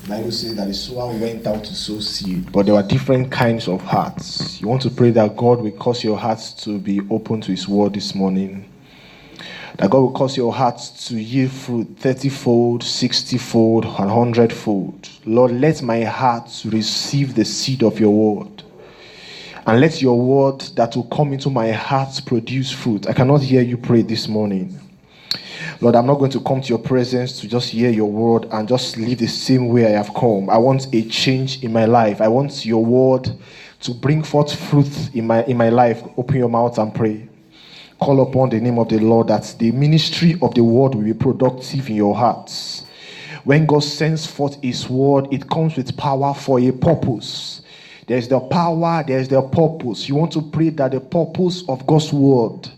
Bible says that the sower went out to sow seed, but there were different kinds of hearts. You want to pray that God will cause your heart to be open to His word this morning. That God will cause your heart to yield fruit 30-fold, 60-fold, and 100-fold. Lord, let my heart receive the seed of your word. And let your word that will come into my heart produce fruit. I cannot hear you pray this morning. Lord, I'm not going to come to your presence to just hear your word and just live the same way I have come. I want a change in my life. I want your word to bring forth fruit in my life. Open your mouth and pray. Call upon the name of the Lord that the ministry of the word will be productive in your hearts. When God sends forth his word, it comes with power for a purpose. There's the power, there's the purpose. You want to pray that the purpose of God's word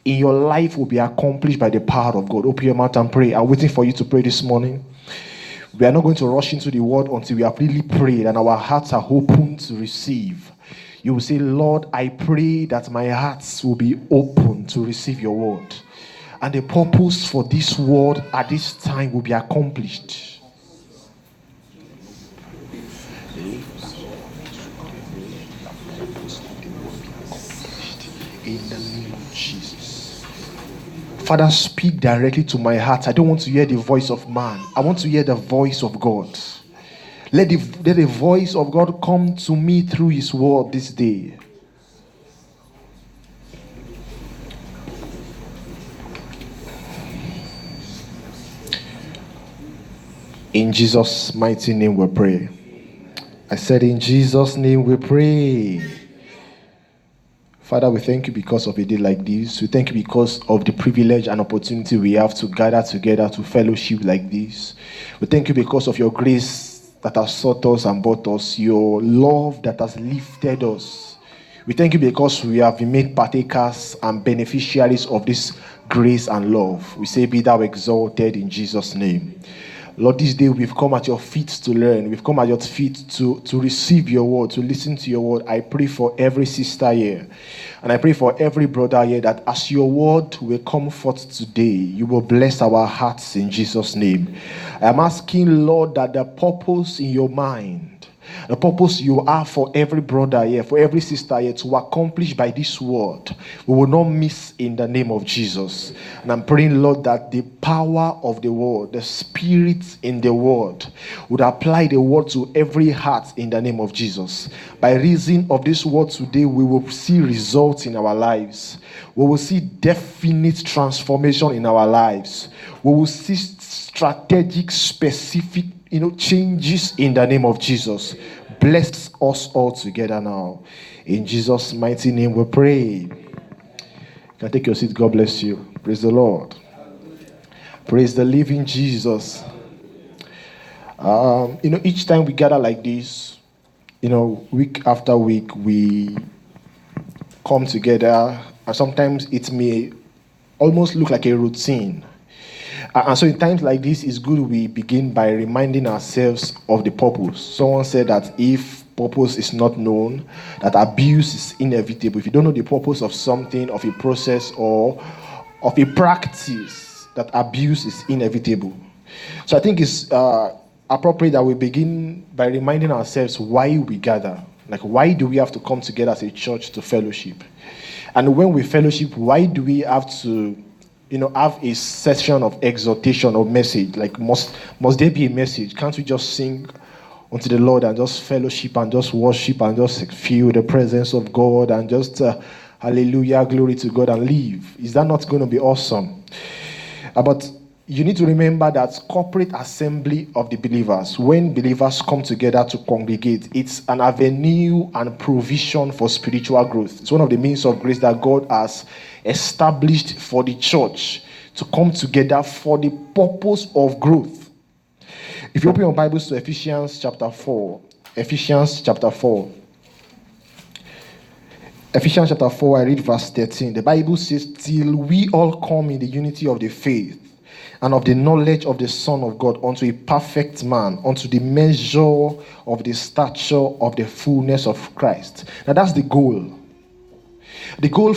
in your life will be accomplished by the power of God. Open your mouth and pray. I'm waiting for you to pray this morning. We are not going to rush into the word until we have really prayed and our hearts are open to receive. You will say, Lord, I pray that my hearts will be open to receive your word. And the purpose for this word at this time will be accomplished. In the name of Jesus. Father, speak directly to my heart. I don't want to hear the voice of man. I want to hear the voice of God. Let the voice of God come to me through his word this day. In Jesus' mighty name we pray. I said in Jesus' name we pray. Father, we thank you because of a day like this. We thank you because of the privilege and opportunity we have to gather together to fellowship like this. We thank you because of your grace that has sought us and brought us, your love that has lifted us. We thank you because we have been made partakers and beneficiaries of this grace and love. We say, be thou exalted in Jesus' name. Lord, this day we've come at your feet to learn. We've come at your feet to receive your word, to listen to your word. I pray for every sister here. And I pray for every brother here that as your word will come forth today, you will bless our hearts in Jesus' name. I am asking, Lord, that the purpose in your mind, the purpose you have for every brother here, for every sister here to accomplish by this word, we will not miss in the name of Jesus. And I'm praying, Lord, that the power of the word, the spirit in the word, would apply the word to every heart in the name of Jesus. By reason of this word today, we will see results in our lives. We will see definite transformation in our lives. We will see strategic, specific changes in the name of Jesus. Bless us all together now. In Jesus' mighty name we pray. You can take your seat. God bless you. Praise the Lord. Praise the living Jesus. Each time we gather like this, week after week, we come together, and sometimes it may almost look like a routine. And so in times like this, it's good we begin by reminding ourselves of the purpose. Someone said that if purpose is not known, that abuse is inevitable. If you don't know the purpose of something, of a process, or of a practice, that abuse is inevitable. So I think it's appropriate that we begin by reminding ourselves why we gather. Like, why do we have to come together as a church to fellowship? And when we fellowship, why do we have to have a session of exhortation or message? Like, must there be a message? Can't we just sing unto the Lord and just fellowship and just worship and just feel the presence of God and just hallelujah, glory to God and leave? Is that not going to be awesome? But you need to remember that corporate assembly of the believers, when believers come together to congregate, it's an avenue and provision for spiritual growth. It's one of the means of grace that God has established for the church to come together for the purpose of growth. If you open your Bibles to Ephesians chapter 4, I read verse 13. The Bible says, till we all come in the unity of the faith and of the knowledge of the Son of God, unto a perfect man, unto the measure of the stature of the fullness of Christ. Now that's the goal. The goal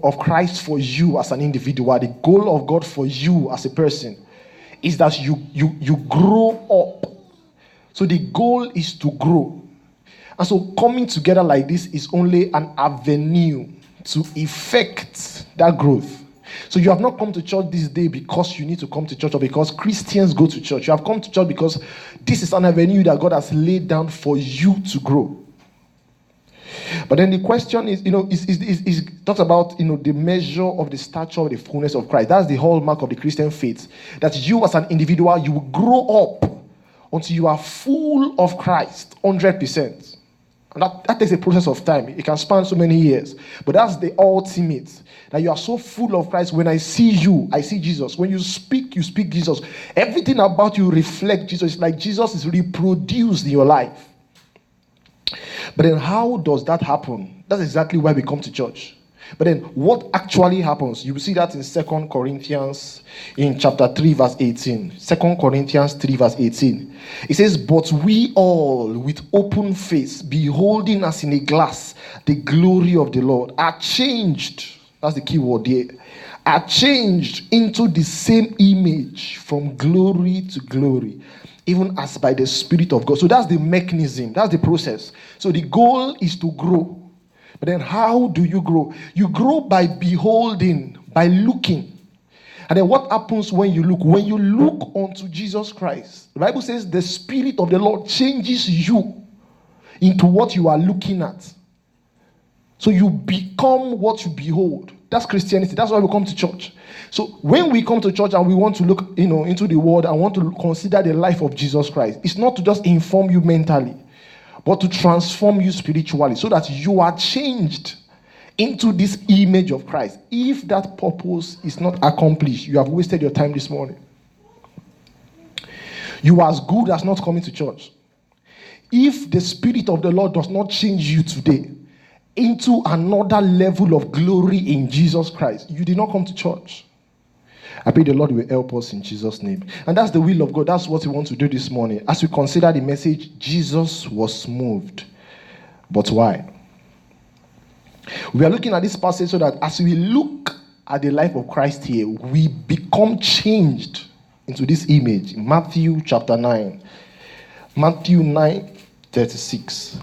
of Christ for you as an individual, the goal of God for you as a person, is that you grow up So the goal is to grow. And so coming together like this is only an avenue to effect that growth. So you have not come to church this day because you need to come to church or because Christians go to church. You have come to church because this is an avenue that God has laid down for you to grow. But then the question is, is talks about, the measure of the stature of the fullness of Christ. That's the hallmark of the Christian faith. That you as an individual, you will grow up until you are full of Christ, 100%. And that takes a process of time. It can span so many years. But that's the ultimate. That you are so full of Christ. When I see you, I see Jesus. When you speak Jesus. Everything about you reflects Jesus. It's like Jesus is reproduced in your life. But then how does that happen? That's exactly why we come to church. But then what actually happens? You will see that in 2 Corinthians in chapter 3 verse 18. 2 Corinthians 3 verse 18. It says, but we all with open face, beholding as in a glass the glory of the Lord, are changed. That's the key word there. Are changed into the same image from glory to glory, even as by the Spirit of God. So that's the mechanism. That's the process. So the goal is to grow. But then how do you grow? You grow by beholding, by looking. And then what happens when you look? When you look unto Jesus Christ, the Bible says the Spirit of the Lord changes you into what you are looking at. So you become what you behold. That's Christianity. That's why we come to church. So when we come to church and we want to look, into the word and want to consider the life of Jesus Christ, it's not to just inform you mentally, but to transform you spiritually so that you are changed into this image of Christ. If that purpose is not accomplished, you have wasted your time this morning. You are as good as not coming to church. If the Spirit of the Lord does not change you today into another level of glory in Jesus Christ, you did not come to church. I pray the Lord will help us in Jesus' name. And that's the will of God. That's what we want to do this morning. As we consider the message, Jesus was moved. But why? We are looking at this passage so that as we look at the life of Christ here, we become changed into this image. Matthew chapter 9. Matthew 9:36.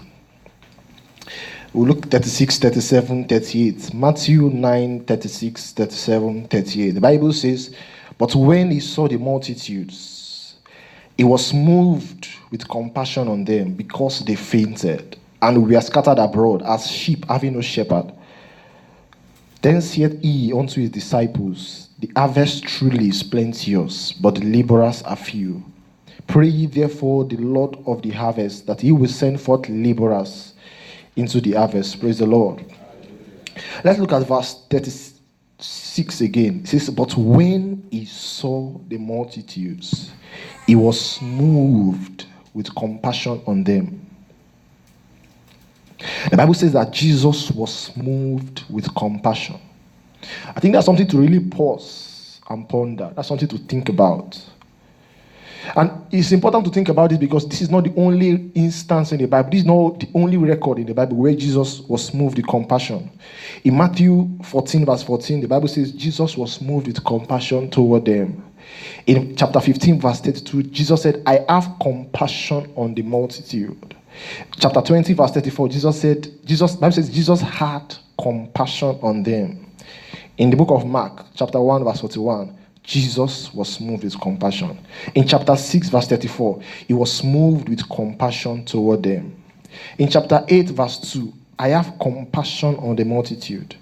We'll look 36, 37, 38. Matthew 9, 36, 37, 38. The Bible says, but when he saw the multitudes, he was moved with compassion on them because they fainted and were scattered abroad as sheep having no shepherd. Then said he unto his disciples, the harvest truly is plenteous, but the laborers are few. Pray ye therefore the Lord of the harvest, that he will send forth laborers into the harvest. Praise the Lord. Let's look at verse 36 again. It says, but when he saw the multitudes, he was moved with compassion on them. The Bible says that Jesus was moved with compassion. I think that's something to really pause and ponder. That's something to think about. And it's important to think about this because this is not the only instance in the Bible. This is not the only record in the Bible where Jesus was moved with compassion. In Matthew 14, verse 14, the Bible says Jesus was moved with compassion toward them. In chapter 15, verse 32, Jesus said, I have compassion on the multitude. Chapter 20, verse 34, the Bible says Jesus had compassion on them. In the book of Mark, chapter 1, verse 41, Jesus was moved with compassion. In chapter 6, verse 34, he was moved with compassion toward them. In chapter 8, verse 2, I have compassion on the multitude.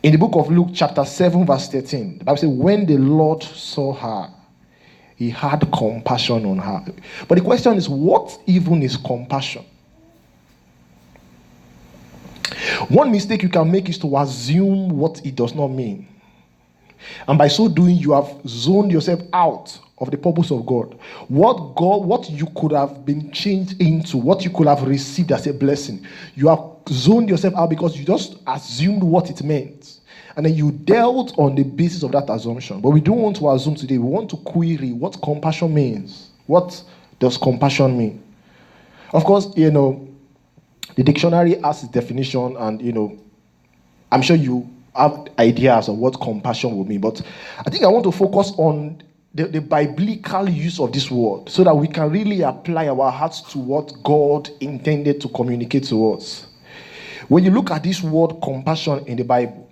In the book of Luke, chapter 7, verse 13, the Bible says, when the Lord saw her, he had compassion on her. But the question is, what even is compassion? One mistake you can make is to assume what it does not mean. And by so doing, you have zoned yourself out of the purpose of God. What you could have been changed into, what you could have received as a blessing, you have zoned yourself out because you just assumed what it meant. And then you dealt on the basis of that assumption. But we don't want to assume today. We want to query what compassion means. What does compassion mean? Of course, the dictionary has its definition, and, I'm sure you have ideas of what compassion would mean. But I think I want to focus on the biblical use of this word so that we can really apply our hearts to what God intended to communicate to us. When you look at this word compassion in the Bible,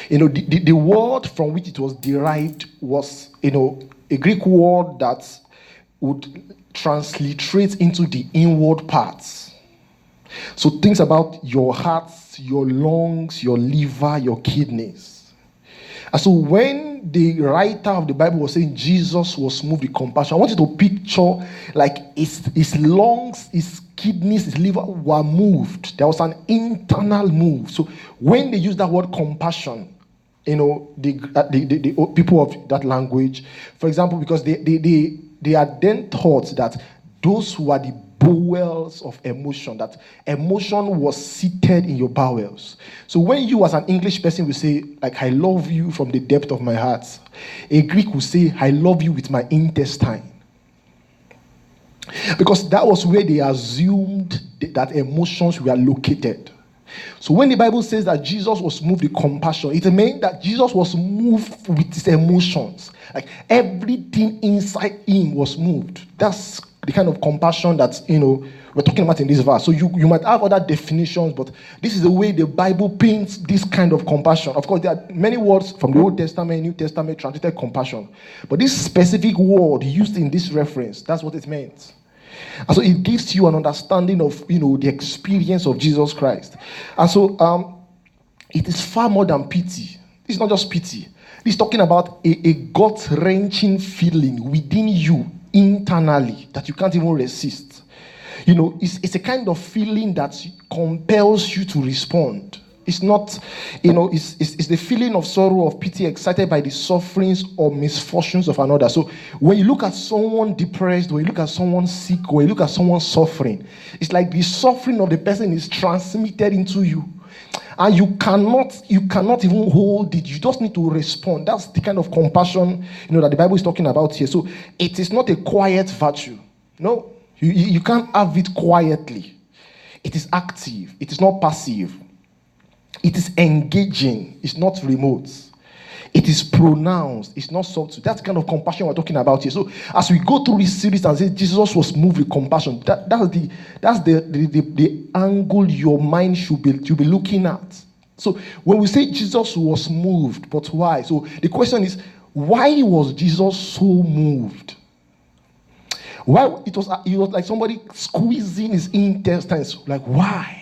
the word from which it was derived was, a Greek word that would transliterate into the inward parts. So things about your heart, your lungs, your liver, your kidneys. And so when the writer of the Bible was saying Jesus was moved with compassion, I want you to picture like his lungs, his kidneys, his liver were moved. There was an internal move. So when they use that word compassion, the people of that language, for example, because they are then taught that those who are the bowels of emotion, that emotion was seated in your bowels. So when you as an English person will say, like, I love you from the depth of my heart, a Greek will say, I love you with my intestine. Because that was where they assumed that emotions were located. So when the Bible says that Jesus was moved with compassion, it meant that Jesus was moved with his emotions. Like everything inside him was moved. That's the kind of compassion that, we're talking about in this verse. So you might have other definitions, but this is the way the Bible paints this kind of compassion. Of course, there are many words from the Old Testament, New Testament, translated compassion. But this specific word used in this reference, that's what it meant. And so it gives you an understanding of, the experience of Jesus Christ. And so it is far more than pity. It's not just pity. It's talking about a gut-wrenching feeling within you internally that you can't even resist. It's a kind of feeling that compels you to respond. It's not, it's the feeling of sorrow, of pity, excited by the sufferings or misfortunes of another. So when you look at someone depressed, when you look at someone sick, when you look at someone suffering, it's like the suffering of the person is transmitted into you. And you cannot even hold it. You just need to respond. That's the kind of compassion, that the Bible is talking about here. So it is not a quiet virtue. No, you can't have it quietly. It is active. It is not passive. It is engaging. It's not remote. It is pronounced. It's not subtle. That's the kind of compassion we're talking about here. So as we go through this series and say Jesus was moved with compassion, that's the angle your mind should be looking at. So when we say Jesus was moved, but why? So the question is, why was Jesus so moved? Why it was like somebody squeezing his intestines. Like, why?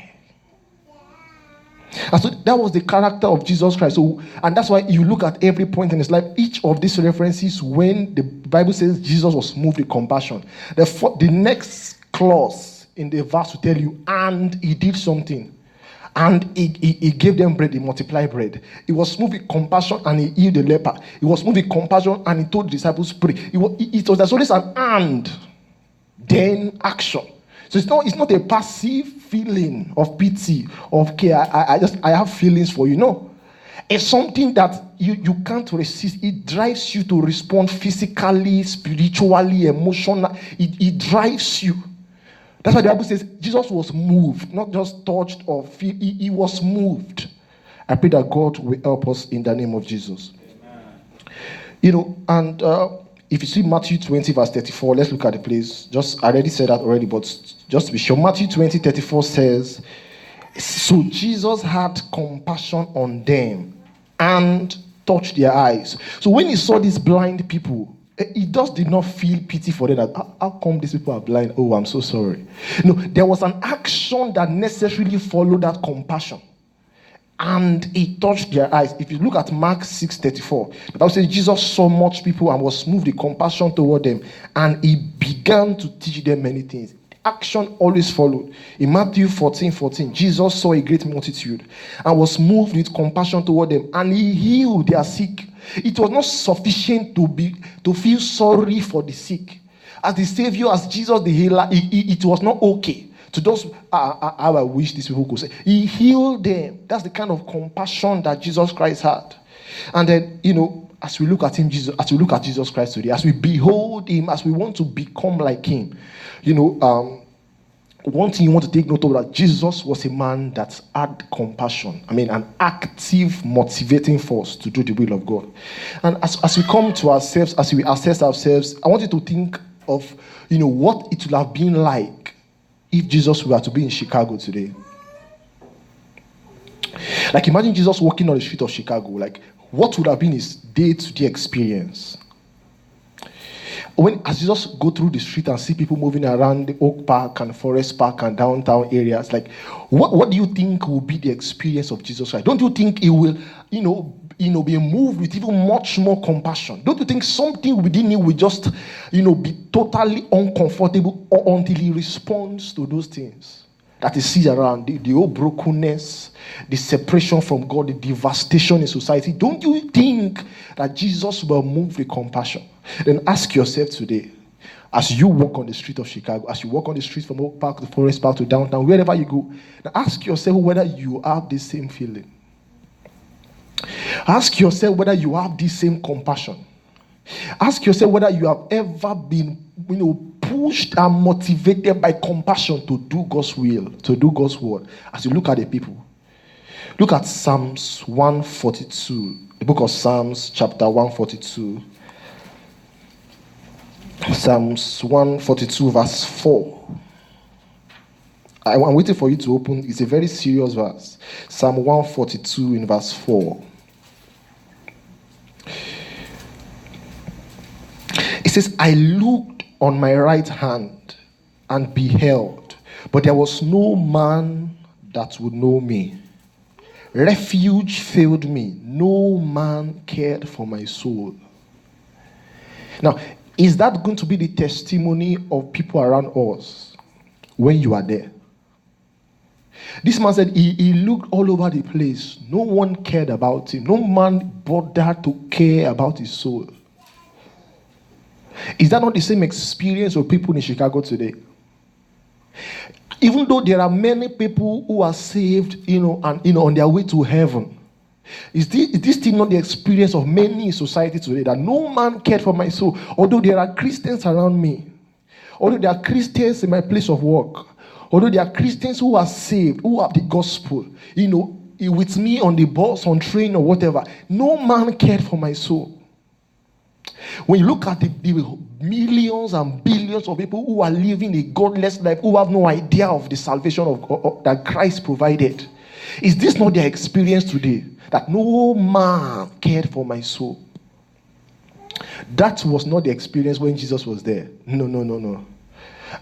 And so that was the character of Jesus Christ. So, and that's why you look at every point in his life, each of these references, when the Bible says Jesus was moved with compassion, the next clause in the verse will tell you, and he did something. And he gave them bread, he multiplied bread. He was moved with compassion and he healed the leper. He was moved with compassion and he told the disciples, pray. There's always an and, then action. So it's not a passive feeling of pity, of care. I have feelings for you. No. It's something that you can't resist. It drives you to respond physically, spiritually, emotionally. It drives you. That's why the Bible says Jesus was moved, not just touched or feel. He was moved. I pray that God will help us in the name of Jesus. Amen. If you see Matthew 20, verse 34, let's look at the place. I already said that already, but just to be sure, Matthew 20, 34 says, so Jesus had compassion on them and touched their eyes. So when he saw these blind people, he just did not feel pity for them. How come these people are blind? Oh, I'm so sorry. No, there was an action that necessarily followed that compassion. And he touched their eyes. If you look at Mark 6:34, the Bible says Jesus saw much people and was moved with compassion toward them, and he began to teach them many things. Action always followed. In Matthew 14:14, Jesus saw a great multitude and was moved with compassion toward them, and he healed their sick. It was not sufficient to feel sorry for the sick. As the Savior, as Jesus the healer, it was not okay to just, how I wish these people could say. He healed them. That's the kind of compassion that Jesus Christ had. And then, as we look at him, as we look at Jesus Christ today, as we behold him, as we want to become like him, one thing you want to take note of, that Jesus was a man that had compassion. An active, motivating force to do the will of God. And as we come to ourselves, as we assess ourselves, I want you to think of, what it would have been like if Jesus were to be in Chicago today. Like, imagine Jesus walking on the street of Chicago. Like, what would have been his day-to-day experience? As you just go through the street and see people moving around the Oak Park and Forest Park and downtown areas, like, what do you think will be the experience of Jesus Christ? Don't you think he will, be moved with even much more compassion? Don't you think something within him will just, be totally uncomfortable until he responds to those things that he sees around, the whole brokenness, the separation from God, the devastation in society? Don't you think that Jesus will move with compassion? Then ask yourself today, as you walk on the street of Chicago, as you walk on the street from Oak Park to Forest Park to downtown, wherever you go, now ask yourself whether you have the same feeling. Ask yourself whether you have the same compassion. Ask yourself whether you have ever been, pushed and motivated by compassion to do God's will, to do God's word. As you look at the people, look at Psalms 142, the book of Psalms, chapter 142. Psalms 142, verse 4. I'm waiting for you to open. It's a very serious verse. Psalm 142 in verse 4. It says, I looked on my right hand and beheld, but there was no man that would know me. Refuge failed me. No man cared for my soul. Now, is that going to be the testimony of people around us when you are there? This man said he looked all over the place. No one cared about him. No man bothered to care about his soul. Is that not the same experience of people in Chicago today? Even though there are many people who are saved, and on their way to heaven, is this still not the experience of many in society today, that no man cared for my soul? Although there are Christians around me, although there are Christians in my place of work, although there are Christians who are saved, who have the gospel, with me on the bus, on train, or whatever, no man cared for my soul. When you look at the millions and billions of people who are living a godless life, who have no idea of the salvation that Christ provided, is this not their experience today? That no man cared for my soul. That was not the experience when Jesus was there. No.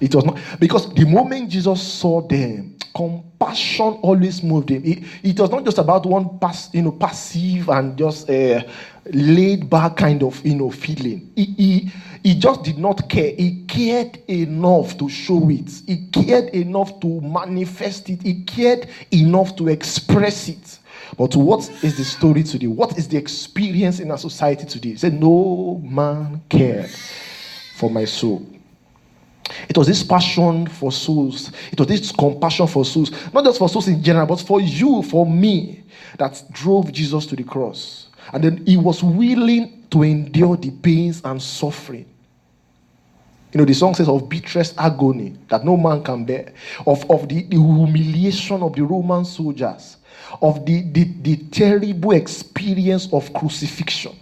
It was not. Because the moment Jesus saw them, compassion always moved him. It was not just about one passive and just laid back kind of feeling. He just did not care. He cared enough to show it. He cared enough to manifest it. He cared enough to express it. But what is the story today? What is the experience in our society today? He said, no man cared for my soul. It was this passion for souls. It was this compassion for souls. Not just for souls in general, but for you, for me, that drove Jesus to the cross. And then he was willing to endure the pains and suffering. The song says of bitterest agony that no man can bear, of the humiliation of the Roman soldiers, of the terrible experience of crucifixion.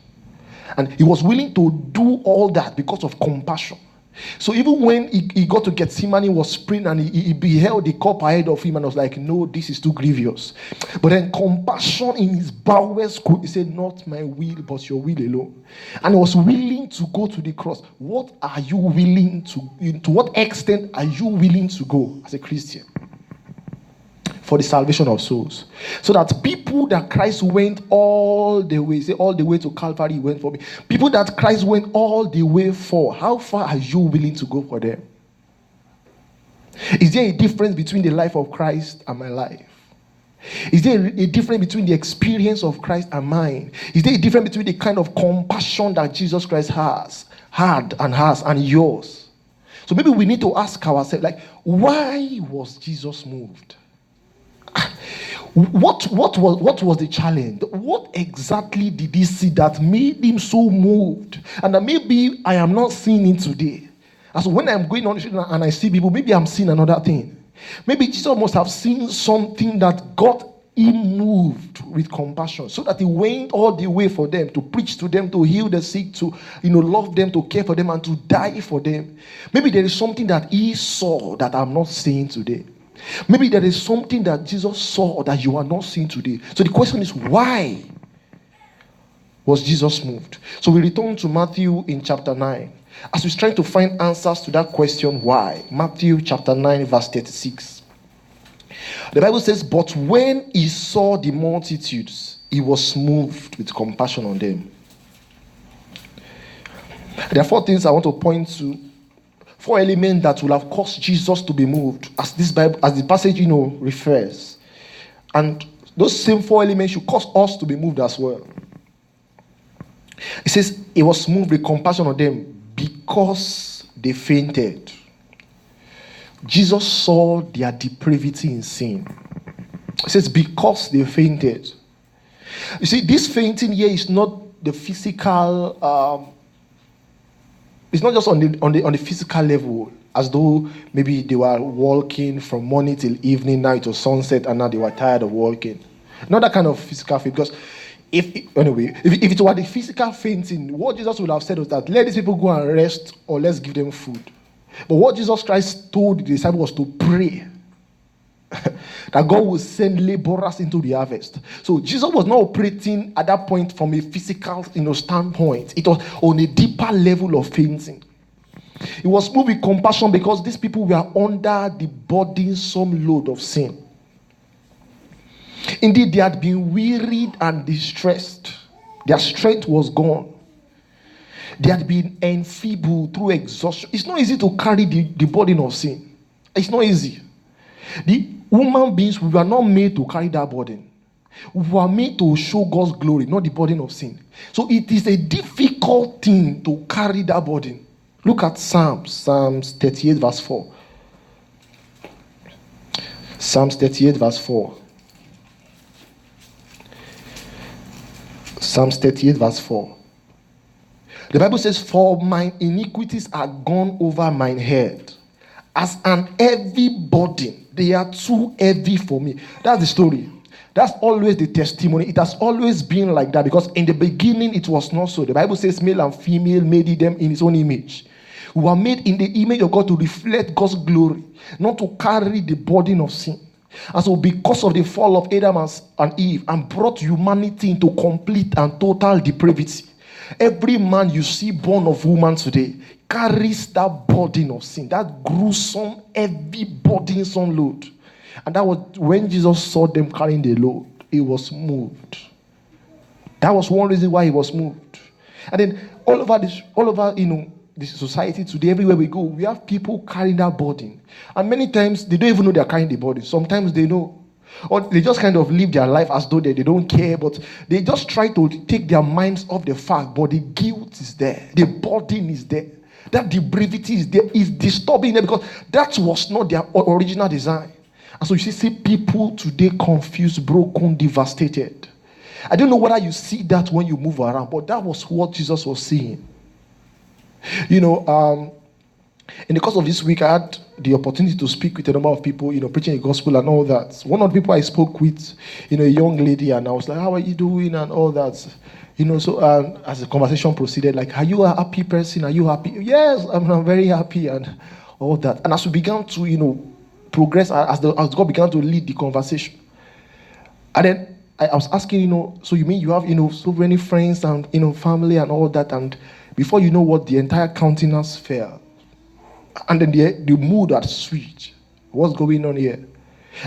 And he was willing to do all that because of compassion. So even when he got to Gethsemane, he was praying and he beheld the cup ahead of him and was like, no, this is too grievous. But then compassion in his bowels, he said, not my will, but your will alone. And he was willing to go to the cross. What are you willing to what extent are you willing to go as a Christian for the salvation of souls? So that people that Christ went all the way, say all the way to Calvary, he went for me. People that Christ went all the way for, how far are you willing to go for them? Is there a difference between the life of Christ and my life? Is there a difference between the experience of Christ and mine? Is there a difference between the kind of compassion that Jesus Christ had and yours? So maybe we need to ask ourselves, why was Jesus moved? What was the challenge? What exactly did he see that made him so moved? And that maybe I am not seeing it today. And so when I'm going on the street and I see people, maybe I'm seeing another thing. Maybe Jesus must have seen something that got him moved with compassion, so that he went all the way for them, to preach to them, to heal the sick, to love them, to care for them, and to die for them. Maybe there is something that he saw that I'm not seeing today. Maybe there is something that Jesus saw that you are not seeing today. So the question is, why was Jesus moved? So we return to Matthew in chapter 9 as we're trying to find answers to that question, why. Matthew chapter 9 verse 36. The Bible says, but when he saw the multitudes, he was moved with compassion on them. There are 4 things I want to point to. 4 elements that will have caused Jesus to be moved, as the passage refers. And those same 4 elements should cause us to be moved as well. It says he was moved with compassion on them because they fainted. Jesus saw their depravity in sin. It says because they fainted. You see, this fainting here is not the physical. It's not just on the physical level, as though maybe they were walking from morning till evening, now it was sunset, and now they were tired of walking. Not that kind of physical faint, because if it were the physical fainting, what Jesus would have said was that let these people go and rest, or let's give them food. But what Jesus Christ told the disciples was to pray that God will send laborers into the harvest. So Jesus was not operating at that point from a physical standpoint. It was on a deeper level of fainting. He was moved with compassion because these people were under the burdensome load of sin. Indeed, they had been wearied and distressed. Their strength was gone. They had been enfeebled through exhaustion. It's not easy to carry the burden of sin. It's not easy. The human beings, we were not made to carry that burden. We were made to show God's glory, not the burden of sin. So it is a difficult thing to carry that burden. Look at Psalms 38 verse 4. Psalms 38 verse 4. Psalms 38 verse 4. The Bible says, for mine iniquities are gone over mine head. As an heavy burden, they are too heavy for me. That's the story. That's always the testimony. It has always been like that, because in the beginning it was not so. The Bible says male and female made them in his own image. We were made in the image of God to reflect God's glory, not to carry the burden of sin. And so because of the fall of Adam and Eve, and brought humanity into complete and total depravity, every man you see born of woman today carries that burden of sin, that gruesome, heavy, burdensome load. And that was when Jesus saw them carrying the load, he was moved. That was one reason why he was moved. And then all over this society today, everywhere we go, we have people carrying that burden. And many times they don't even know they're carrying the burden. Sometimes they know. Or they just kind of live their life as though they don't care, but they just try to take their minds off the fact, but the guilt is there. The burden is there. That depravity is there. It's disturbing them because that was not their original design. And so you see people today confused, broken, devastated. I don't know whether you see that when you move around, but that was what Jesus was seeing. In the course of this week, I had the opportunity to speak with a number of people, preaching the gospel and all that. One of the people I spoke with, a young lady, and I was like, how are you doing and all that. So as the conversation proceeded, like, are you a happy person? Are you happy? Yes, I'm very happy and all that. And as we began to, progress, as God began to lead the conversation, and then I was asking, so you mean you have, so many friends and, family and all that, and before you know what, the entire countenance fell. And then the mood had switched. What's going on here?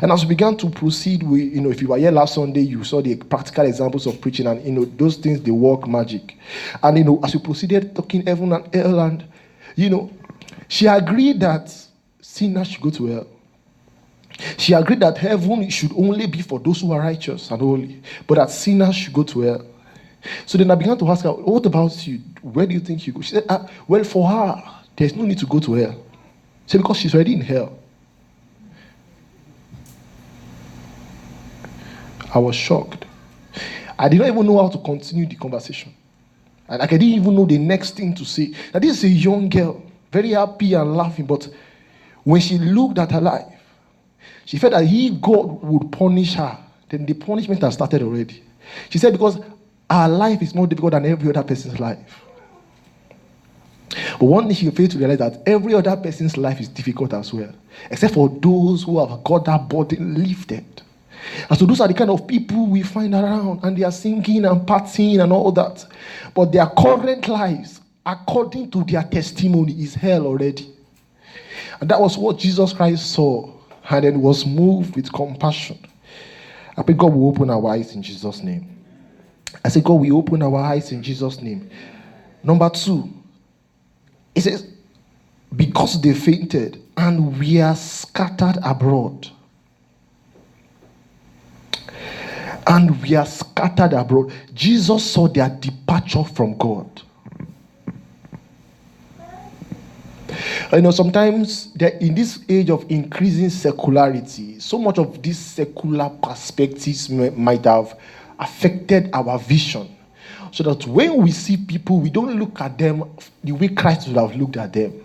And as we began to proceed, if you were here last Sunday, you saw the practical examples of preaching, and those things, they work magic. And as we proceeded talking heaven and hell, and she agreed that sinners should go to hell. She agreed that heaven should only be for those who are righteous and holy, but that sinners should go to hell. So then I began to ask her, what about you? Where do you think you go? She said, well, for her, there's no need to go to hell. She said, because she's already in hell. I was shocked. I did not even know how to continue the conversation. And I didn't even know the next thing to say. Now, this is a young girl, very happy and laughing, but when she looked at her life, She felt that if God would punish her, then the punishment has started already. She said because our life is more difficult than every other person's life. But one thing she failed to realize that every other person's life is difficult as well, except for those who have got that burden lifted. And so those are the kind of people we find around, and they are singing and partying and all that. But their current lives, according to their testimony, is hell already. And that was what Jesus Christ saw, and then was moved with compassion. I pray God will open our eyes in Jesus' name. I say God will open our eyes in Jesus' name. Number 2, it says, because they fainted and we are scattered abroad. And we are scattered abroad. Jesus saw their departure from God. Sometimes in this age of increasing secularity, so much of these secular perspectives might have affected our vision. So that when we see people, we don't look at them the way Christ would have looked at them.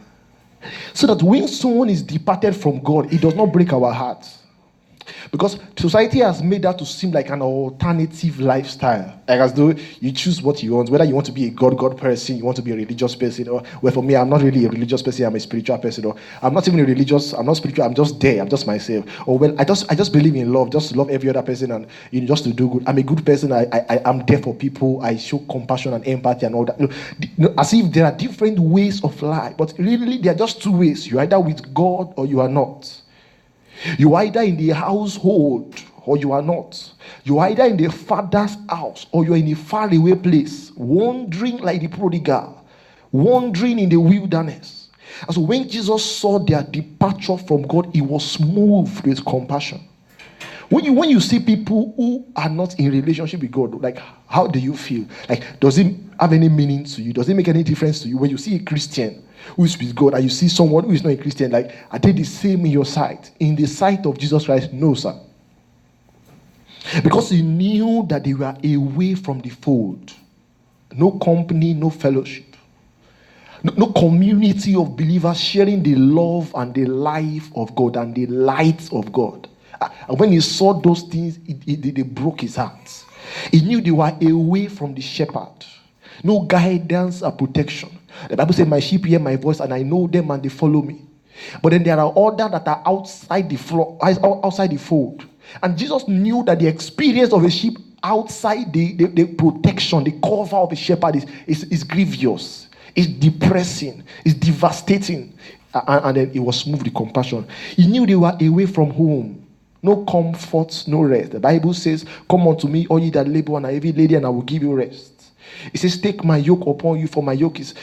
So that when someone is departed from God, it does not break our hearts. Because society has made that to seem like an alternative lifestyle. Like as though you choose what you want, whether you want to be a God person, you want to be a religious person, or well, for me, I'm not really a religious person, I'm a spiritual person, or I'm not even a religious, I'm not spiritual, I'm just there, I'm just myself. Or well, I just believe in love, just love every other person and just to do good. I'm a good person, I'm there for people, I show compassion and empathy and all that. As if there are different ways of life, but really there are just two ways. You're either with God or you are not. You are either in the household or you are not. You are either in the Father's house or you are in a faraway place, wandering like the prodigal, wandering in the wilderness. And so when Jesus saw their departure from God, he was moved with compassion. When you see people who are not in relationship with God, like, how do you feel? Like, does it have any meaning to you? Does it make any difference to you? When you see a Christian who is with God and you see someone who is not a Christian, like, are they the same in your sight? In the sight of Jesus Christ, no, sir. Because he knew that they were away from the fold. No company, no fellowship. No community of believers sharing the love and the life of God and the light of God. And when he saw those things, they broke his heart. He knew they were away from the shepherd. No guidance or protection. The Bible says, my sheep hear my voice and I know them and they follow me. But then there are others that are outside the fold. And Jesus knew that the experience of a sheep outside the protection, the cover of a shepherd is grievous. It's depressing. It's devastating. And then he was moved with compassion. He knew they were away from home. No comfort, no rest. The Bible says, come unto me, all ye that labor and are heavy laden, and I will give you rest. It says, take my yoke upon you, for my yoke is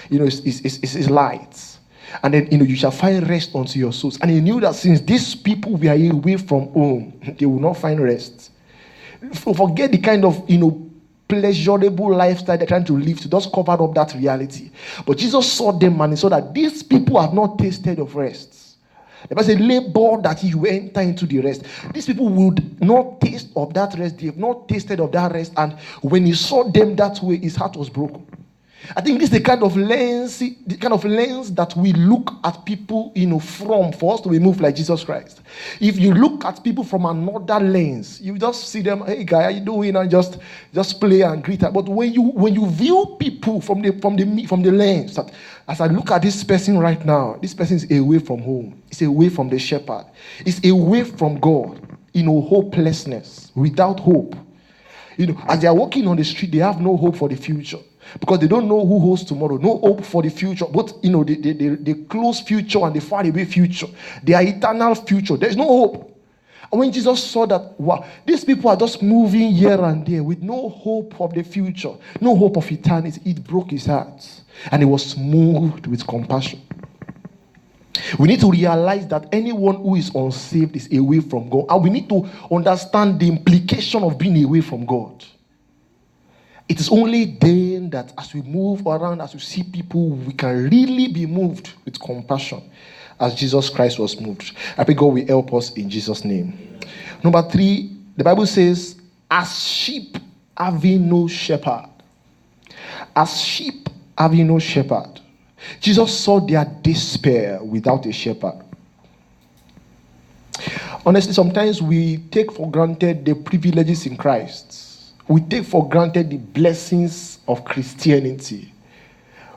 light. And then, you shall find rest unto your souls. And he knew that since these people were away from home, they will not find rest. Forget the kind of, pleasurable lifestyle they're trying to live to just cover up that reality. But Jesus saw them and he saw that these people have not tasted of rest. The Bible says, labor that you enter into the rest. These people would not taste of that rest. They have not tasted of that rest. And when he saw them that way, his heart was broken. I think this is the kind of lens that we look at people, from for us to be moved like Jesus Christ. If you look at people from another lens, you just see them, hey guy, how you doing? And just play and greet. But when you view people from the lens that, as I look at this person right now, this person is away from home. It's away from the shepherd. It's away from God. Hopelessness, without hope. As they are walking on the street, they have no hope for the future. Because they don't know who holds tomorrow. No hope for the future. Both, the close future and the far away future. Their eternal future. There's no hope. And when Jesus saw that, wow, these people are just moving here and there with no hope of the future, no hope of eternity, it broke his heart. And he was moved with compassion. We need to realize that anyone who is unsaved is away from God. And we need to understand the implication of being away from God. It is only then that as we move around, as we see people, we can really be moved with compassion as Jesus Christ was moved. I pray God will help us in Jesus' name. Number 3, the Bible says, as sheep having no shepherd. As sheep having no shepherd. Jesus saw their despair without a shepherd. Honestly, sometimes we take for granted the privileges in Christ. We take for granted the blessings of Christianity.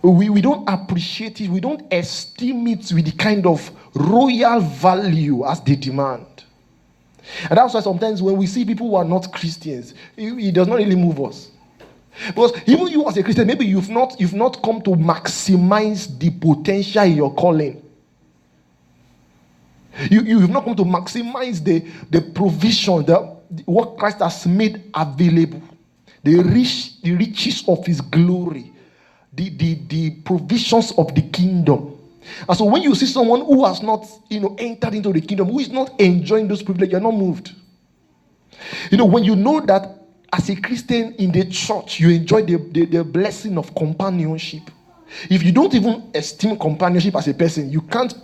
We don't appreciate it. We don't esteem it with the kind of royal value as they demand. And that's why sometimes when we see people who are not Christians, it does not really move us. Because even you as a Christian, maybe you've not come to maximize the potential in your calling. You've not come to maximize the provision, what Christ has made available, the riches of his glory, the provisions of the kingdom. And so when you see someone who has not entered into the kingdom, who is not enjoying those privileges, you're not moved. When you know that as a Christian in the church, you enjoy the blessing of companionship. If you don't even esteem companionship as a person, you can't,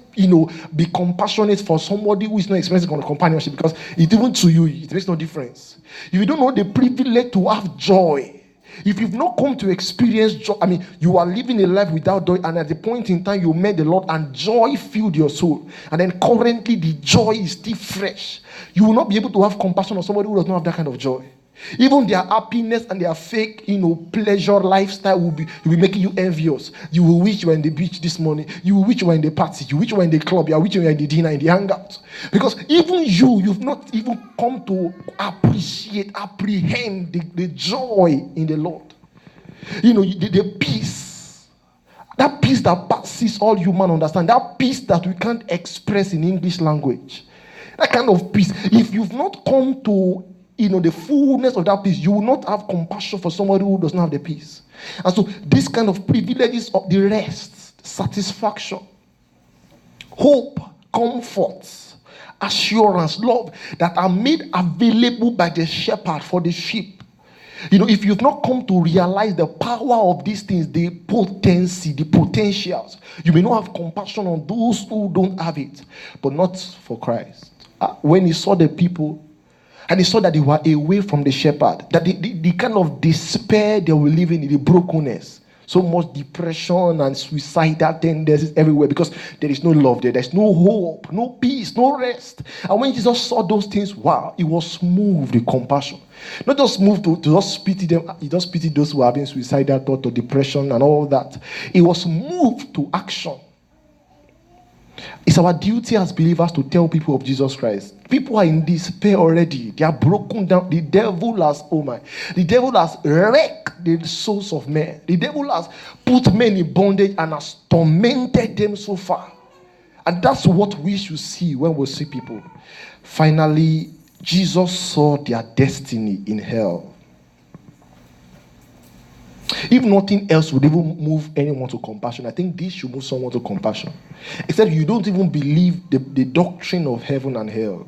be compassionate for somebody who is not experiencing companionship, because even to you, it makes no difference. If you don't know the privilege to have joy, if you've not come to experience joy, you are living a life without joy, and at the point in time you met the Lord and joy filled your soul, and then currently the joy is still fresh, you will not be able to have compassion on somebody who does not have that kind of joy. Even their happiness and their fake, pleasure lifestyle will be making you envious. You will wish you were in the beach this morning. You will wish you were in the party. You wish you were in the club. You wish you were in the dinner, in the hangout. Because even you've not even come to apprehend the joy in the Lord. The peace. That peace that passes all human understanding. That peace that we can't express in English language. That kind of peace. If you've not come to the fullness of that peace, you will not have compassion for somebody who does not have the peace. And so this kind of privileges of the rest, satisfaction, hope, comfort, assurance, love, that are made available by the shepherd for the sheep. If you've not come to realize the power of these things, the potency, the potentials, you may not have compassion on those who don't have it, but not for Christ. When he saw the people, and he saw that they were away from the shepherd, that the kind of despair they were living in, the brokenness, so much depression and suicidal tendencies everywhere, because there is no love there. There's no hope, no peace, no rest. And when Jesus saw those things, wow, he was moved with compassion. Not just moved to just pity them. He just pitied those who are having suicidal thought or depression and all that. He was moved to action. It's our duty as believers to tell people of Jesus Christ. People are in despair already. They are broken down. The devil has wrecked the souls of men. The devil has put men in bondage and has tormented them so far. And that's what we should see when we see people. Finally, Jesus saw their destiny in hell. If nothing else would even move anyone to compassion, I think this should move someone to compassion. Except you don't even believe the doctrine of heaven and hell.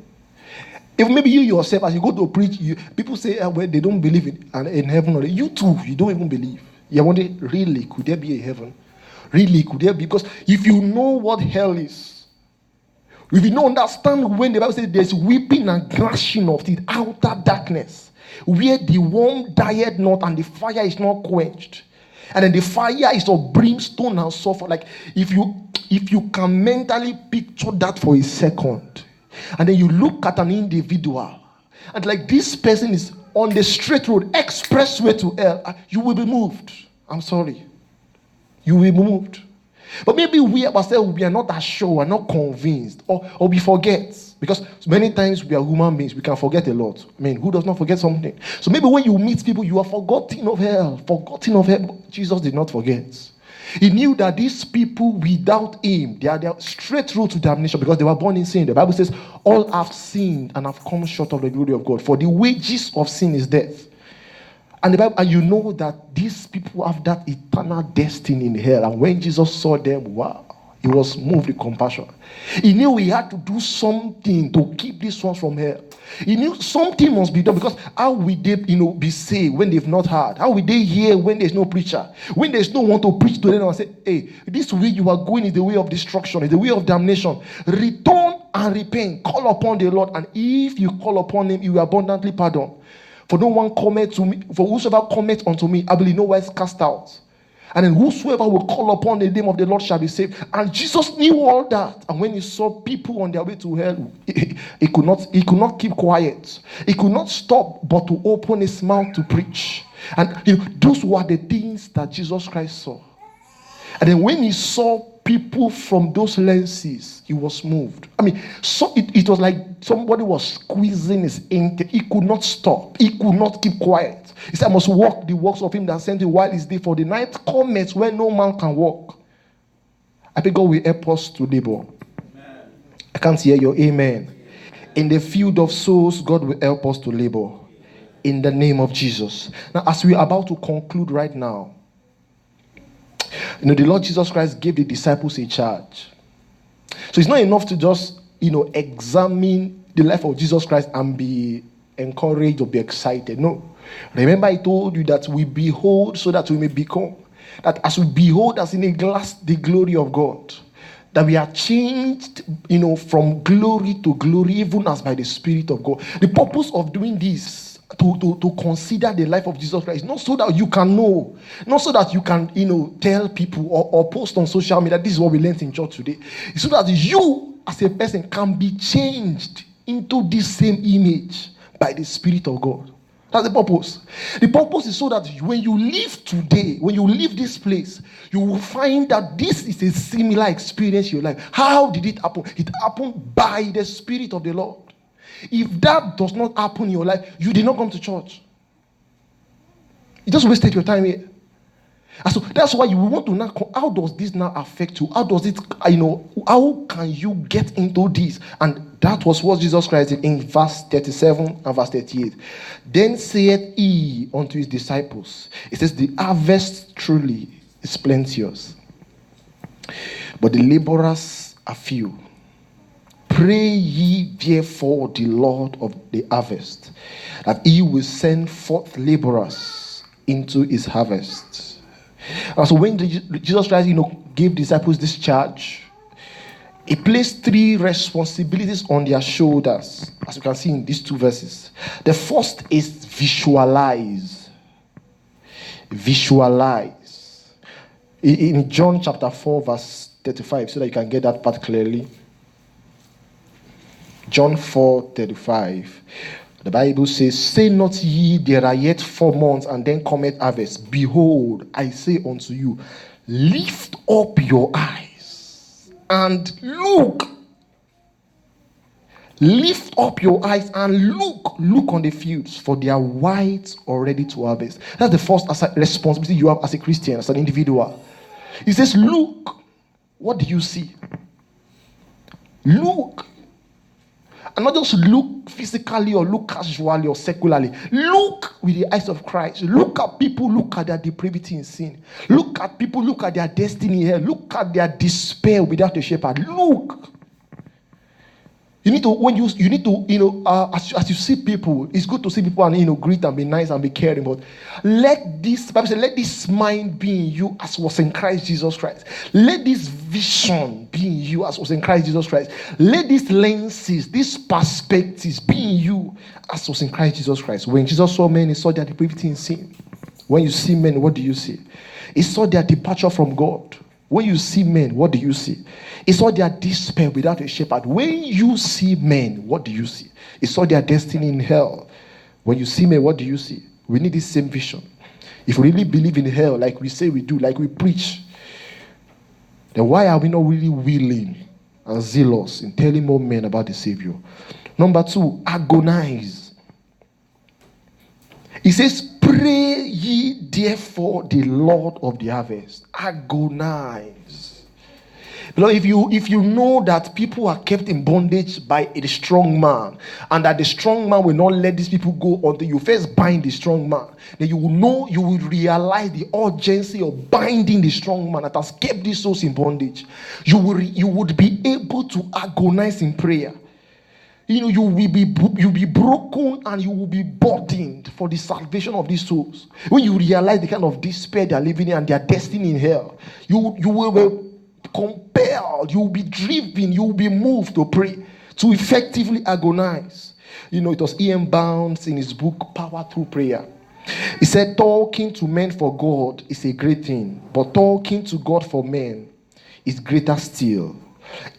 If maybe you yourself, as you go to preach, people say well, they don't believe in heaven or you too, you don't even believe. You're wondering, really, could there be a heaven? Really, could there be? Because if you know what hell is, if you don't understand when the Bible says there's weeping and gnashing of teeth, outer darkness, where the worm dieth not and the fire is not quenched, and then the fire is of brimstone and sulfur. Like if you can mentally picture that for a second, and then you look at an individual, and like this person is on the straight road, expressway to hell, you will be moved. I'm sorry, you will be moved. But maybe we ourselves, we are not as sure, we're not convinced, or we forget. Because many times we are human beings, we can forget a lot. Who does not forget something? So maybe when you meet people, you are forgotten of hell. Jesus did not forget. He knew that these people without him, they are straight through to damnation because they were born in sin. The Bible says, all have sinned and have come short of the glory of God. For the wages of sin is death. And the Bible, and you know that these people have that eternal destiny in hell. And when Jesus saw them, wow, he was moved with compassion. He knew he had to do something to keep these ones from hell. He knew something must be done, because how will they, be saved when they've not heard? How will they hear when there's no preacher? When there's no one to preach to them and say, hey, this way you are going is the way of destruction, is the way of damnation. Return and repent. Call upon the Lord, and if you call upon him, he will abundantly pardon. For no one cometh to me, for whosoever cometh unto me, I will in no wise cast out. And then whosoever will call upon the name of the Lord shall be saved. And Jesus knew all that. And when he saw people on their way to hell, he could not keep quiet. He could not stop but to open his mouth to preach. And those were the things that Jesus Christ saw. And then when he saw people from those lenses, he was moved. So it was like somebody was squeezing his intake. He could not stop. He could not keep quiet. He said, I must walk the works of him that sent me while it's day, for the night cometh when no man can walk. I pray God will help us to labor. Amen. I can't hear your amen. In the field of souls, God will help us to labor. In the name of Jesus. Now, as we are about to conclude right now, the Lord Jesus Christ gave the disciples a charge. So it's not enough to just, examine the life of Jesus Christ and be encouraged or be excited. No. Remember, I told you that we behold so that we may become. That as we behold as in a glass the glory of God, that we are changed, from glory to glory, even as by the Spirit of God. The purpose of doing this, to consider the life of Jesus Christ, not so that you can know, not so that you can, tell people or post on social media, this is what we learned in church today. It's so that you, as a person, can be changed into this same image by the Spirit of God. That's the purpose. The purpose is so that when you leave today, when you leave this place, you will find that this is a similar experience in your life. How did it happen? It happened by the Spirit of the Lord. If that does not happen in your life, you did not come to church. You just wasted your time here. And so that's why you want to know, how does this now affect you? How does it, how can you get into this? And that was what Jesus Christ did in verse 37 and verse 38. Then saith he unto his disciples, it says, the harvest truly is plenteous, but the laborers are few. Pray ye therefore the Lord of the harvest, that he will send forth laborers into his harvest. And so when Jesus Christ, gave disciples this charge, he placed 3 responsibilities on their shoulders, as you can see in these 2 verses. The first is visualize. Visualize. In John chapter 4, verse 35, so that you can get that part clearly. John 4:35. The Bible says, say not ye, there are yet 4 months, and then cometh harvest. Behold, I say unto you, lift up your eyes and look. Lift up your eyes and look. Look on the fields, for they are white already to harvest. That's the first responsibility you have as a Christian, as an individual. He says, look. What do you see? Look. And not just look physically or look casually or secularly. Look with the eyes of Christ. Look at people, look at their depravity in sin. Look at people, look at their destiny here. Look at their despair without a shepherd. Look. You need to, as you see people, it's good to see people and, greet and be nice and be caring, but let this mind be in you as was in Christ Jesus Christ. Let this vision be in you as was in Christ Jesus Christ. Let these lenses, these perspectives be in you as was in Christ Jesus Christ. When Jesus saw men, he saw their depravity in sin. When you see men, what do you see? He saw their departure from God. When you see men, what do you see? He saw their despair without a shepherd. When you see men, what do you see? He saw their destiny in hell. When you see men, what do you see? We need this same vision. If we really believe in hell, like we say we do, like we preach, then why are we not really willing and zealous in telling more men about the Savior? Number 2, agonize. He says, pray ye therefore the Lord of the harvest. Agonize. Lord, if you know that people are kept in bondage by a strong man, and that the strong man will not let these people go until you first bind the strong man, then you will realize the urgency of binding the strong man that has kept these souls in bondage. You would be able to agonize in prayer. You will be broken and you will be burdened for the salvation of these souls. When you realize the kind of despair they are living in and their destiny in hell, you will be compelled, you will be driven, you will be moved to pray, to effectively agonize. It was E.M. Bounds in his book, Power Through Prayer. He said, talking to men for God is a great thing, but talking to God for men is greater still.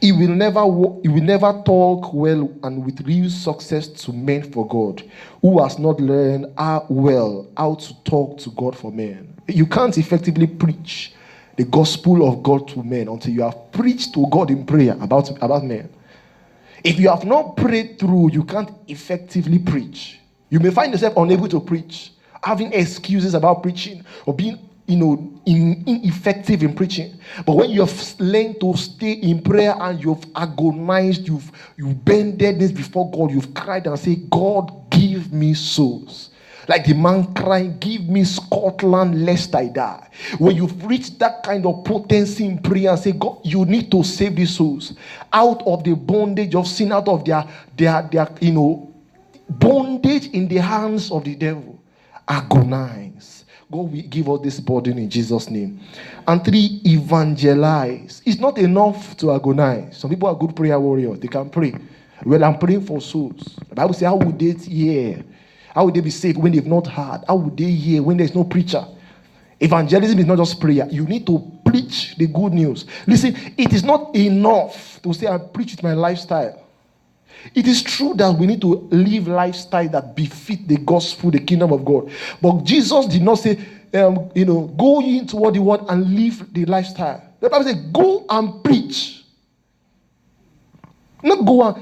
He will never talk well and with real success to men for God who has not learned how to talk to God for men. You can't effectively preach the gospel of God to men until you have preached to God in prayer about men. If you have not prayed through, you can't effectively preach. You may find yourself unable to preach, having excuses about preaching, or being ineffective in preaching. But when you have learned to stay in prayer and you've agonized, you've bended this before God, you've cried and said, God, give me souls. Like the man crying, give me Scotland lest I die. When you've reached that kind of potency in prayer and say, God, you need to save these souls out of the bondage of sin, out of their bondage in the hands of the devil. Agonize. God will give us this burden in Jesus' name. And 3, evangelize. It's not enough to agonize. Some people are good prayer warriors. They can pray. Well, I'm praying for souls. The Bible says, how would they hear? How would they be saved when they've not heard? How would they hear when there's no preacher? Evangelism is not just prayer. You need to preach the good news. Listen, it is not enough to say, I preach with my lifestyle. It is true that we need to live lifestyle that befit the gospel, the kingdom of God. But Jesus did not say, go into what you want and live the lifestyle. The Bible says, go and preach. Not go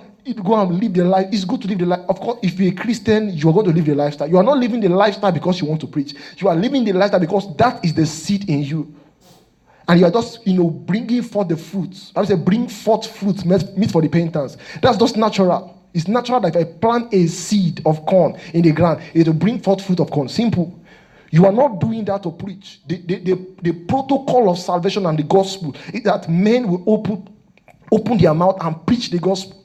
and live the life. It's good to live the life. Of course, if you're a Christian, you are going to live the lifestyle. You are not living the lifestyle because you want to preach. You are living the lifestyle because that is the seed in you. And you are just, bringing forth the fruits. I would say, bring forth fruits, meet for repentance. That's just natural. It's natural that if I plant a seed of corn in the ground, it will bring forth fruit of corn. Simple. You are not doing that to preach. The protocol of salvation and the gospel is that men will open their mouth and preach the gospel.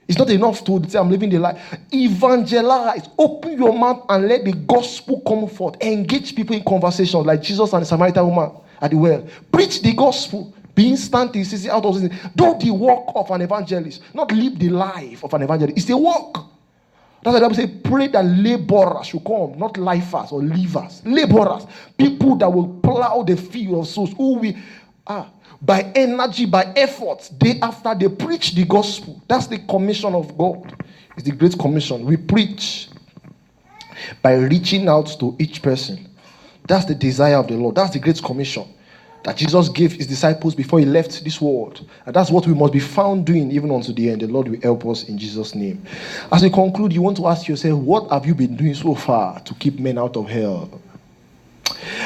It's not enough to say, I'm living the life. Evangelize. Open your mouth and let the gospel come forth. Engage people in conversations like Jesus and the Samaritan woman at the well. Preach the gospel. Be instant in season, out of season. Do the work of an evangelist. Not live the life of an evangelist. It's a work. That's why the Bible says, pray that laborers should come, not lifers or leavers. Laborers. People that will plow the field of souls. Who will, by energy, by effort, day after they preach the gospel. That's the commission of God. It's the great commission. We preach by reaching out to each person. That's the desire of the Lord. That's the great commission that Jesus gave his disciples before he left this world. And that's what we must be found doing even unto the end. The Lord will help us in Jesus' name. As we conclude, you want to ask yourself, what have you been doing so far to keep men out of hell?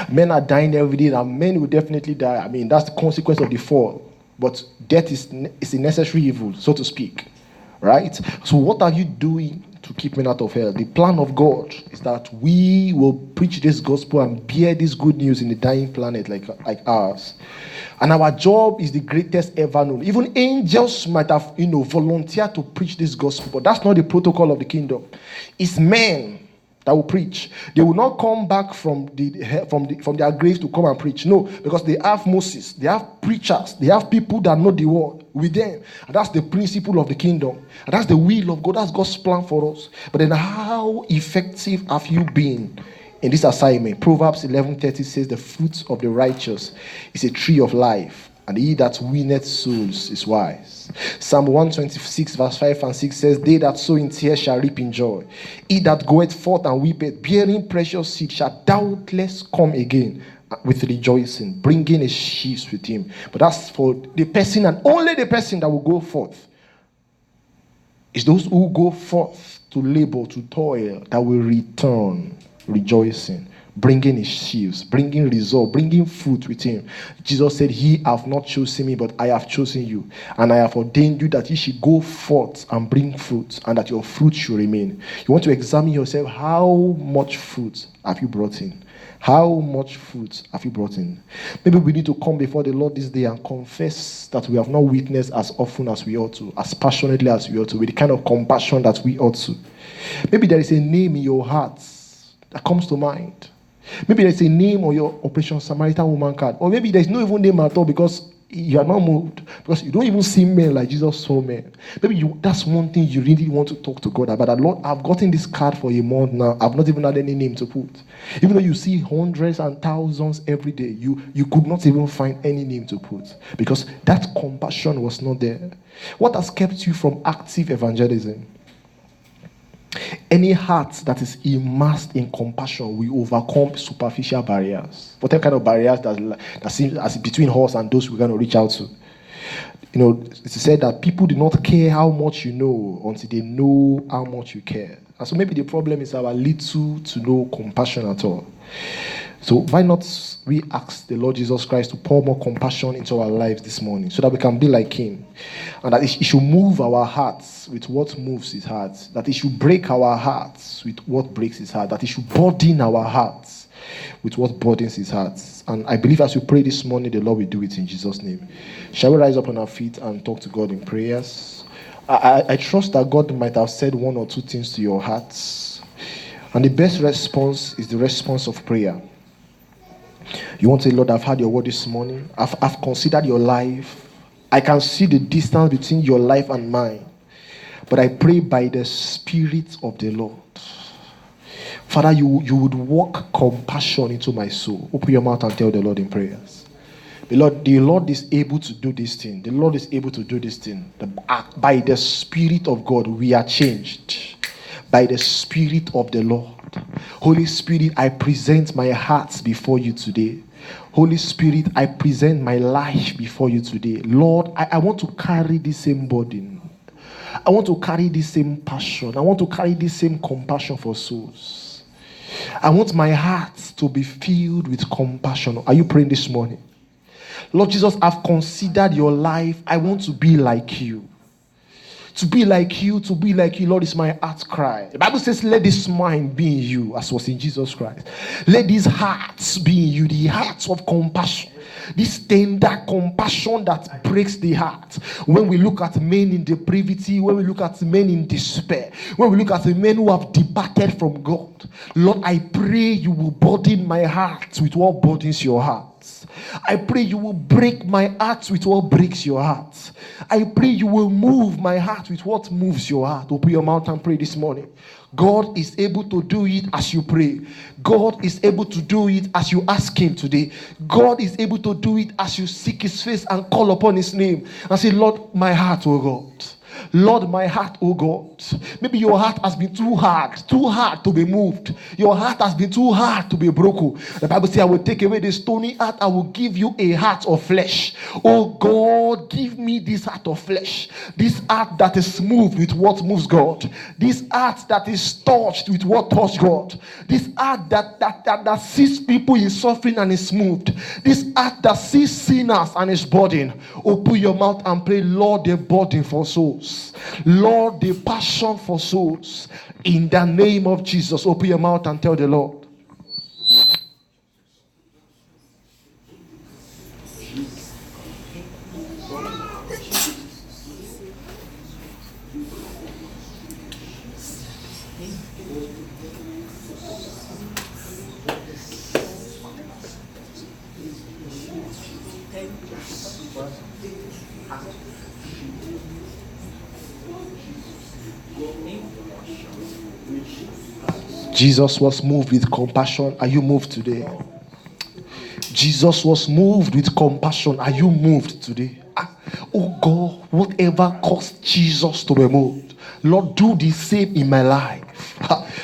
Men are dying every day, and men will definitely die. I mean, that's the consequence of the fall. But death is a necessary evil, so to speak. Right? So what are you doing to keep men out of hell? The plan of God is that we will preach this gospel and bear this good news in the dying planet like ours. And our job is the greatest ever known. Even angels might have, volunteered to preach this gospel, but that's not the protocol of the kingdom. It's men that will preach. They will not come back from their graves to come and preach. No, because they have Moses, they have preachers, they have people that know the word with them. And that's the principle of the kingdom. And that's the will of God. That's God's plan for us. But then how effective have you been in this assignment? Proverbs 11:30 says, the fruits of the righteous is a tree of life, and he that winneth souls is wise. Psalm 126 verse 5 and 6 says, they that sow in tears shall reap in joy. He that goeth forth and weepeth, bearing precious seed, shall doubtless come again with rejoicing, bringing his sheaves with him. But that's for the person, and only the person that will go forth. It's those who go forth to labor, to toil, that will return rejoicing, bringing his sheaves, bringing result, bringing fruit with him. Jesus said, ye have not chosen me, but I have chosen you, and I have ordained you that ye should go forth and bring fruit, and that your fruit should remain. You want to examine yourself. How much fruit have you brought in? How much fruit have you brought in? Maybe we need to come before the Lord this day and confess that we have not witnessed as often as we ought to, as passionately as we ought to, with the kind of compassion that we ought to. Maybe there is a name in your heart that comes to mind. Maybe there's a name on your Operation Samaritan Woman card. Or maybe there's no even name at all because you are not moved because you don't even see men like Jesus saw men. Maybe that's one thing you really want to talk to God about. That, Lord, I've gotten this card for a month now. I've not even had any name to put. Even though you see hundreds and thousands every day, you could not even find any name to put because that compassion was not there. What has kept you from active evangelism? Any heart that is immersed in compassion will overcome superficial barriers. Whatever kind of barriers that seems as between us and those we're going to reach out to. You know, it's said that people do not care how much you know until they know how much you care. And so maybe the problem is our little to no compassion at all. So why not we ask the Lord Jesus Christ to pour more compassion into our lives this morning so that we can be like him, and that it should move our hearts with what moves his heart, that it should break our hearts with what breaks his heart, that it should burden our hearts with what burdens his heart. And I believe as we pray this morning, the Lord will do it in Jesus' name. Shall we rise up on our feet and talk to God in prayers? I trust that God might have said one or two things to your hearts, and the best response is the response of prayer. You want to say, Lord, I've heard your word this morning. I've considered your life. I can see the distance between your life and mine. But I pray by the Spirit of the Lord. Father, you would work compassion into my soul. Open your mouth and tell the Lord in prayers. The Lord is able to do this thing. The Lord is able to do this thing. By the Spirit of God, we are changed. By the Spirit of the Lord. Holy Spirit, I present my heart before you today. Holy Spirit, I present my life before you today. Lord, I want to carry the same burden. I want to carry the same passion. I want to carry the same compassion for souls. I want my heart to be filled with compassion. Are you praying this morning? Lord Jesus, I've considered your life. I want to be like you. To be like you, Lord, is my heart cry. The Bible says, let this mind be in you, as was in Jesus Christ. Let these hearts be in you, the hearts of compassion. This tender compassion that breaks the heart. When we look at men in depravity, when we look at men in despair, when we look at the men who have departed from God, Lord, I pray you will burden my heart with what burdens your heart. I pray you will break my heart with what breaks your heart. I pray you will move my heart with what moves your heart. Open your mouth and pray this morning. God is able to do it as you pray. God is able to do it as you ask him today. God is able to do it as you seek his face and call upon his name and say, Lord, my heart, oh God. Lord, my heart, oh God. Maybe your heart has been too hard to be moved. Your heart has been too hard to be broken. The Bible says, I will take away the stony heart. I will give you a heart of flesh. Oh God, give me this heart of flesh. This heart that is moved with what moves God. This heart that is touched with what touches God. This heart that sees people in suffering and is moved. This heart that sees sinners and is burdened. Open your mouth and pray, Lord, the burden for souls. Lord, the passion for souls. In the name of Jesus, open your mouth and tell the Lord. Jesus was moved with compassion. Are you moved today? Jesus was moved with compassion. Are you moved today? Oh God, whatever caused Jesus to be moved, Lord, do the same in my life.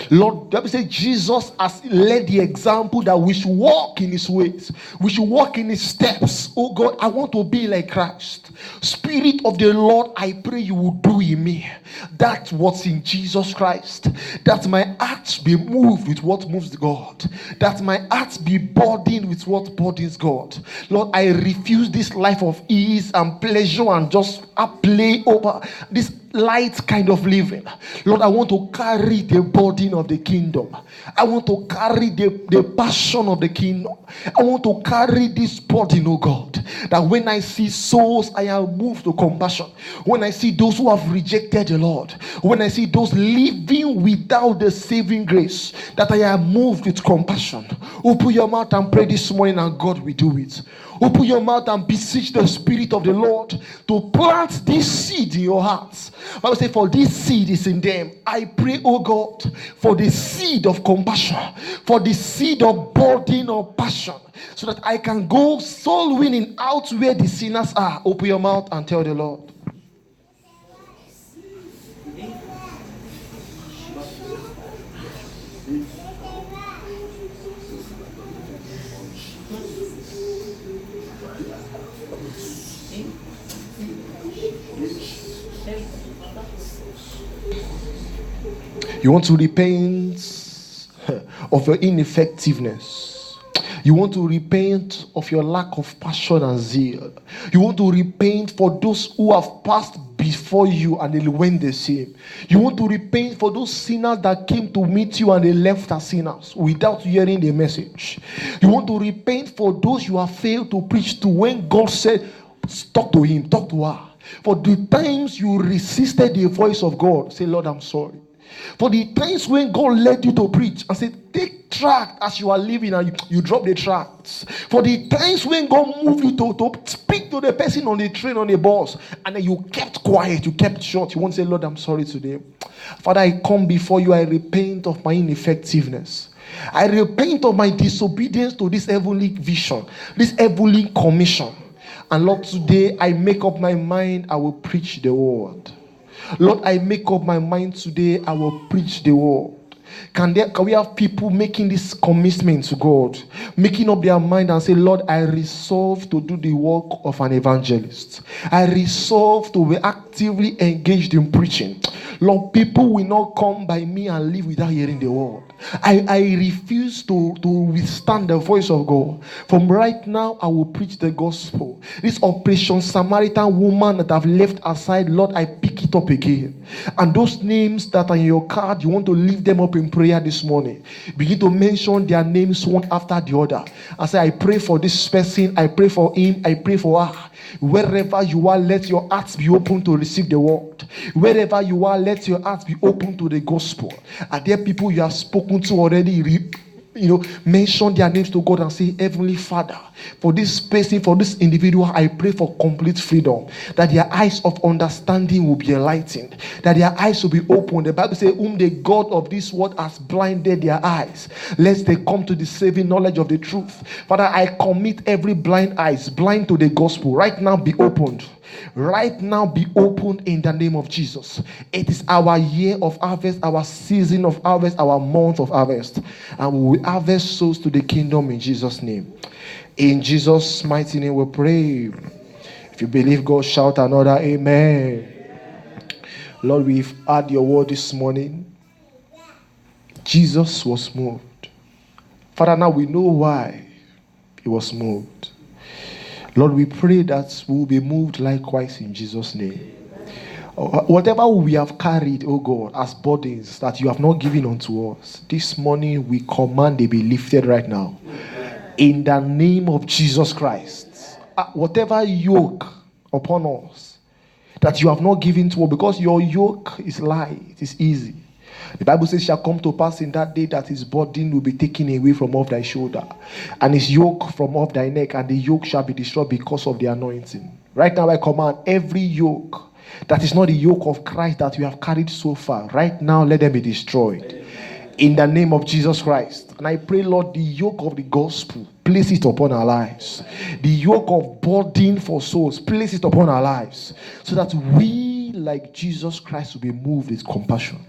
Lord, let me say, Jesus has led the example that we should walk in his ways. We should walk in his steps. Oh God, I want to be like Christ. Spirit of the Lord, I pray you will do in me that what's in Jesus Christ. That my heart be moved with what moves God. That my heart be burdened with what burdens God. Lord, I refuse this life of ease and pleasure and just play over this light kind of living. Lord, I want to carry the burden of the kingdom. I want to carry the passion of the kingdom. I want to carry this burden, oh God, that when I see souls, I am moved to compassion. When I see those who have rejected the Lord, when I see those living without the saving grace, that I am moved with compassion. Open your mouth and pray this morning, and God will do it. Open your mouth and beseech the Spirit of the Lord to plant this seed in your hearts. Bible says, for this seed is in them. I pray, oh God, for the seed of compassion, for the seed of burden or passion, so that I can go soul winning out where the sinners are. Open your mouth and tell the Lord. You want to repent of your ineffectiveness. You want to repent of your lack of passion and zeal. You want to repent for those who have passed before you and they went the same. You want to repent for those sinners that came to meet you and they left as sinners without hearing the message. You want to repent for those you have failed to preach to when God said, talk to him, talk to her. For the times you resisted the voice of God, say, Lord, I'm sorry. For the times when God led you to preach and said, take tract as you are living, and you drop the tracts. For the times when God moved you to speak to the person on the train, on the bus, and then you kept quiet, you kept short. You won't say, Lord, I'm sorry today. Father, I come before you. I repent of my ineffectiveness. I repent of my disobedience to this heavenly vision, this heavenly commission. And Lord, today I make up my mind. I will preach the word. Lord, I make up my mind today. I will preach the word. Can we have people making this commitment to God, making up their mind and say, Lord, I resolve to do the work of an evangelist. I resolve to be actively engaged in preaching. Lord, people will not come by me and live without hearing the word. I refuse to withstand the voice of God. From right now, I will preach the gospel. This Operation Samaritan woman that I've left aside, Lord, I pick it up again. And those names that are in your card, you want to lift them up in prayer this morning. Begin to mention their names one after the other. I say, I pray for this person, I pray for him, I pray for her. Wherever you are, let your hearts be open to receive the word. Wherever you are, let your hearts be open to the gospel. Are there people you have spoken to already? Mention their names to God and say, Heavenly Father, for this person, for this individual, I pray for complete freedom, that their eyes of understanding will be enlightened, that their eyes will be opened. The Bible says, whom the God of this world has blinded their eyes, lest they come to the saving knowledge of the truth. Father, I commit every blind eyes, blind to the gospel, right now be opened. Right now be opened in the name of Jesus. It is our year of harvest, our season of harvest, our month of harvest, and we will harvest souls to the kingdom in Jesus' name. In Jesus' mighty name we pray. If you believe God, shout another amen. Lord, we've heard your word this morning. Jesus was moved. Father, now we know why he was moved. Lord, we pray that we will be moved likewise in Jesus' name. Whatever we have carried, oh God, as burdens that you have not given unto us, this morning we command they be lifted right now. In the name of Jesus Christ. Whatever yoke upon us that you have not given to us, because your yoke is light, is easy. The Bible says, shall come to pass in that day that his burden will be taken away from off thy shoulder, and his yoke from off thy neck, and the yoke shall be destroyed because of the anointing. Right now I command every yoke that is not the yoke of Christ that you have carried so far, right now let them be destroyed. In the name of Jesus Christ. And I pray, Lord, the yoke of the gospel, place it upon our lives. The yoke of burden for souls, place it upon our lives, so that we, like Jesus Christ, will be moved with compassion.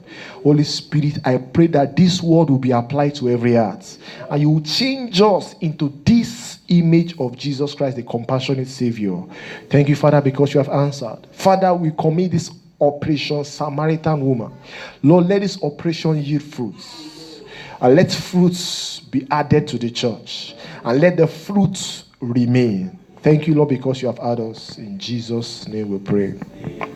Holy Spirit, I pray that this word will be applied to every heart, and you will change us into this image of Jesus Christ, the compassionate Savior. Thank you, Father, because you have answered. Father, we commit this Operation Samaritan woman. Lord, let this operation yield fruits, and let fruits be added to the church, and let the fruits remain. Thank you, Lord, because you have heard us. In Jesus' name we pray.